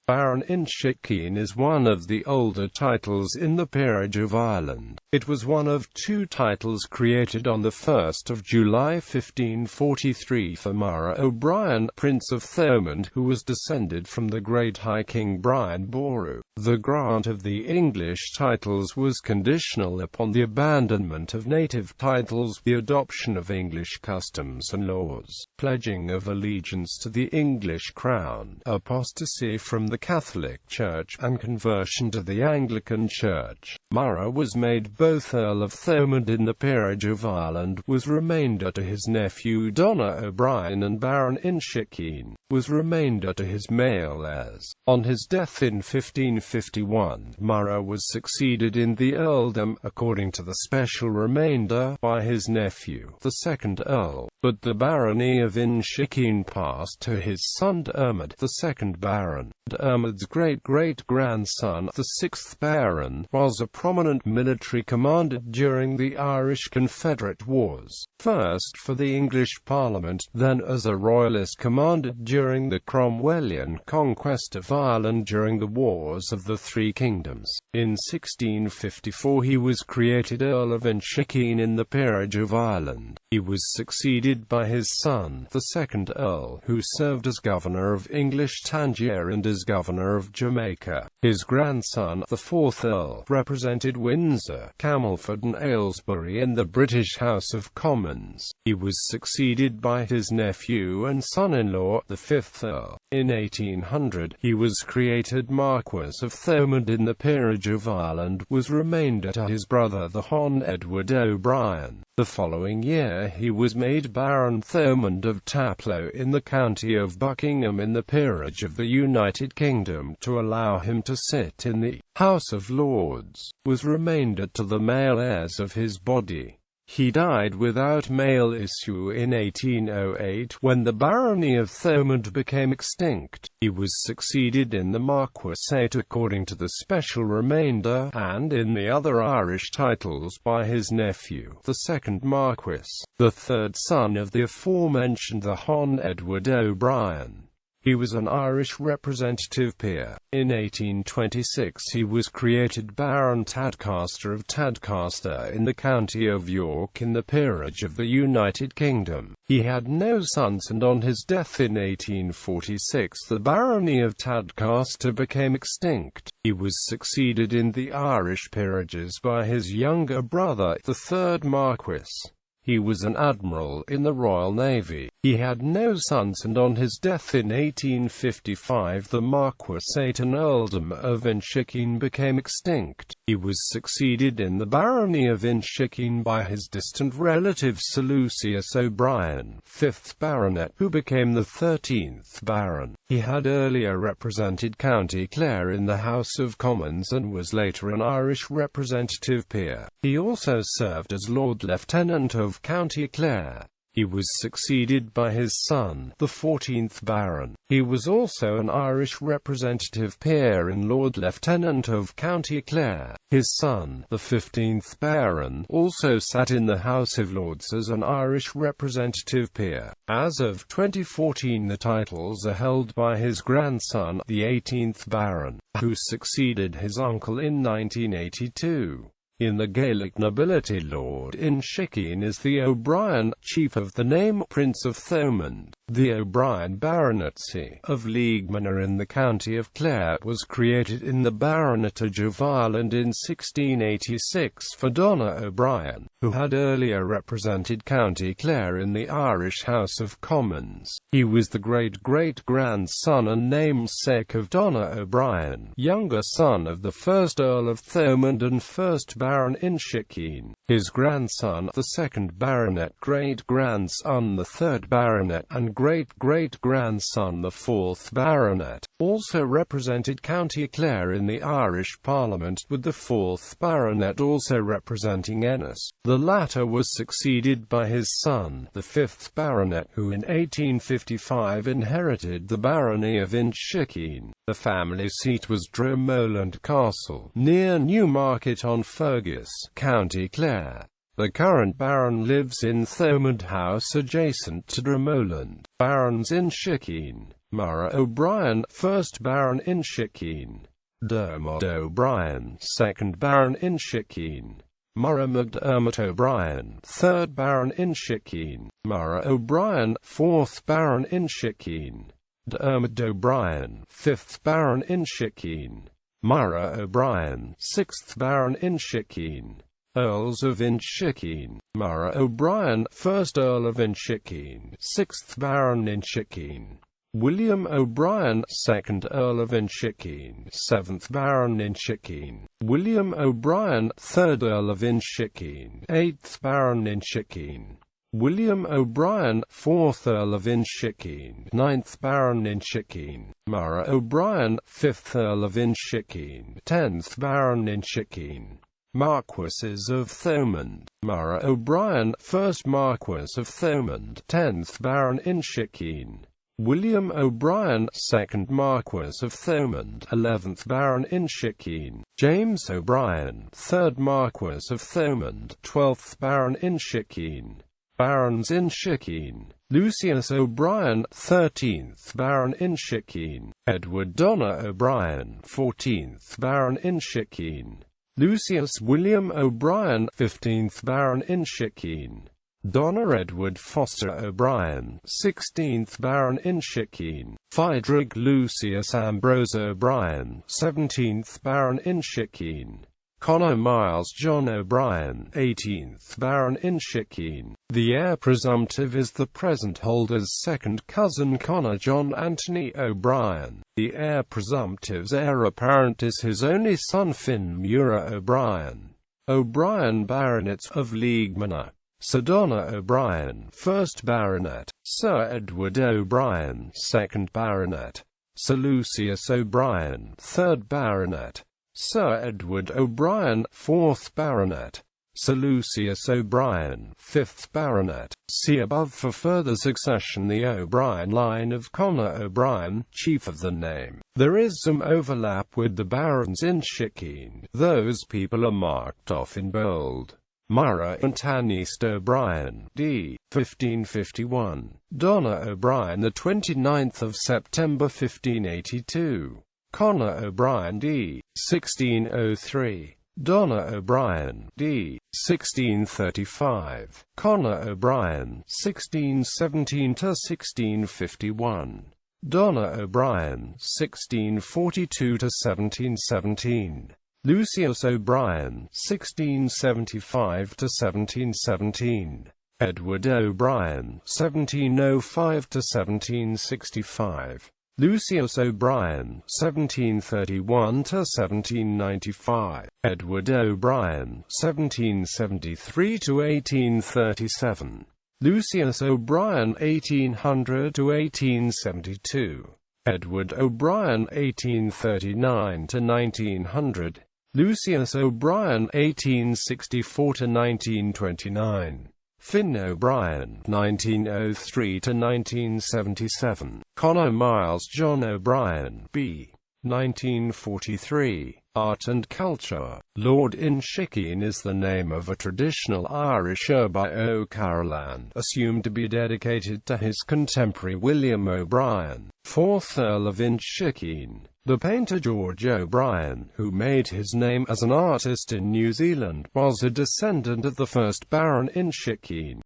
Baron Inchiquin is one of the older titles in the Peerage of Ireland. It was one of two titles created on 1 July 1543 for Murrough O'Brien, Prince of Thomond, who was descended from the great High King Brian Boru. The grant of the English titles was conditional upon the abandonment of native titles, the adoption of English customs and laws, pledging of allegiance to the English crown, apostasy from the Catholic Church, and conversion to the Anglican Church. Murrough was made both Earl of Thomond in the Peerage of Ireland, was remainder to his nephew Donough O'Brien, and Baron Inchiquin was remainder to his male heirs. On his death in 1551, Murrough was succeeded in the earldom, according to the special remainder, by his nephew, the second Earl, but the barony of Inchiquin passed to his son Dermot, the second Baron. Dermot's great-great-grandson, the sixth Baron, was a prominent military commander during the Irish Confederate Wars, first for the English Parliament, then as a royalist commander during the Cromwellian conquest of Ireland during the Wars of the Three Kingdoms. In 1654 he was created Earl of Inchiquin in the Peerage of Ireland. He was succeeded by his son, the second Earl, who served as Governor of English Tangier and as Governor of Jamaica. His grandson, the fourth Earl, represented Windsor, Camelford and Aylesbury in the British House of Commons. He was succeeded by his nephew and son-in-law, the fifth Earl. In 1800, he was created Marquess of Thomond in the Peerage of Ireland, was remainder to his brother the Hon Edward O'Brien. The following year he was made Baron Thomond of Taplow in the county of Buckingham in the Peerage of the United Kingdom, to allow him to sit in the House of Lords. Was remainder to the male heirs of his body. He died without male issue in 1808, when the barony of Thomond became extinct. He was succeeded in the marquessate according to the special remainder, and in the other Irish titles by his nephew, the second Marquess, the third son of the aforementioned the Hon Edward O'Brien. He was an Irish representative peer. In 1826 he was created Baron Tadcaster of Tadcaster in the county of York in the Peerage of the United Kingdom. He had no sons, and on his death in 1846 the barony of Tadcaster became extinct. He was succeeded in the Irish peerages by his younger brother, the third Marquess. He was an admiral in the Royal Navy. He had no sons, and on his death in 1855 the marquessate and earldom of Inchiquin became extinct. He was succeeded in the barony of Inchiquin by his distant relative Sir Lucius O'Brien, 5th Baronet, who became the 13th Baron. He had earlier represented County Clare in the House of Commons and was later an Irish representative peer. He also served as Lord Lieutenant of County Clare. He was succeeded by his son, the 14th Baron. He was also an Irish representative peer and Lord Lieutenant of County Clare. His son, the 15th Baron, also sat in the House of Lords as an Irish representative peer. As of 2014 the titles are held by his grandson, the 18th Baron, who succeeded his uncle in 1982. In the Gaelic nobility, Lord Inchiquin is the O'Brien, chief of the name Prince of Thomond. The O'Brien baronetcy of Leigh-Manor in the county of Clare was created in the Baronetage of Ireland in 1686 for Donough O'Brien, who had earlier represented County Clare in the Irish House of Commons. He was the great-great-grandson and namesake of Donough O'Brien, younger son of the first Earl of Thomond and first Baron Inchiquin. His grandson, the second Baronet, great-grandson the third Baronet, and great-great-grandson the fourth Baronet, also represented County Clare in the Irish Parliament, with the fourth Baronet also representing Ennis. The latter was succeeded by his son, the fifth Baronet, who in 1855 inherited the barony of Inchiquin. The family seat was Dromoland Castle, near Newmarket-on-Fergus, County Clare. The current Baron lives in Thomond House adjacent to Dromoland. Barons Inchiquin Murrough O'Brien, 1st Baron Inchiquin. Dermot O'Brien, 2nd Baron Inchiquin. Murrough MacDermot O'Brien, 3rd Baron Inchiquin. Murrough O'Brien, 4th Baron Inchiquin. Dermot O'Brien, 5th Baron Inchiquin. Murrough O'Brien, 6th Baron Inchiquin. Earls of Inchiquin. Murrough O'Brien, 1st Earl of Inchiquin, 6th Baron Inchiquin. William O'Brien, 2nd Earl of Inchiquin, 7th Baron Inchiquin. William O'Brien, 3rd Earl of Inchiquin, 8th Baron Inchiquin. William O'Brien, 4th Earl of Inchiquin, 9th Baron Inchiquin. Murrough O'Brien, 5th Earl of Inchiquin, 10th Baron Inchiquin. Marquesses of Thomond. Murrough O'Brien, 1st Marquess of Thomond, 10th Baron Inchiquin. William O'Brien, 2nd Marquess of Thomond, 11th Baron Inchiquin. James O'Brien, 3rd Marquess of Thomond, 12th Baron Inchiquin. Barons Inchiquin. Lucius O'Brien, 13th Baron Inchiquin. Edward Donough O'Brien, 14th Baron Inchiquin. Lucius William O'Brien, 15th Baron Inchiquin. Donner Edward Foster O'Brien, 16th Baron Inchiquin. Friedrich Lucius Ambrose O'Brien, 17th Baron Inchiquin. Conor Miles John O'Brien, 18th Baron Inchiquin. The heir presumptive is the present holder's second cousin Conor John Anthony O'Brien. The heir presumptive's heir apparent is his only son Finn Murrough O'Brien. O'Brien Baronet of Leigh-Manor. Sir Donough O'Brien, 1st Baronet. Sir Edward O'Brien, 2nd Baronet. Sir Lucius O'Brien, 3rd Baronet. Sir Edward O'Brien, 4th Baronet. Sir Lucius O'Brien, 5th Baronet. See above for further succession. The O'Brien line of Conor O'Brien, chief of the name. There is some overlap with the barons Inchiquin. Those people are marked off in bold. Murrough and Tanist O'Brien, d. 1551. Donough O'Brien, the 29th of September 1582. Conor O'Brien, d. 1603. Donough O'Brien, d. 1635. Conor O'Brien, 1617–1651. Donough O'Brien, 1642–1717. Lucius O'Brien, 1675–1717. Edward O'Brien, 1705–1765. Lucius O'Brien, 1731–1795. Edward O'Brien, 1773–1837. Lucius O'Brien, 1800–1872. Edward O'Brien, 1839–1900. Lucius O'Brien, 1864–1929. Finn O'Brien, 1903–1977. Conor Miles John O'Brien, b. 1943. Art and Culture. Lord Inchiquin is the name of a traditional Irish herb by O'Carolan, assumed to be dedicated to his contemporary William O'Brien, 4th Earl of Inchiquin. The painter George O'Brien, who made his name as an artist in New Zealand, was a descendant of the 1st Baron Inchiquin.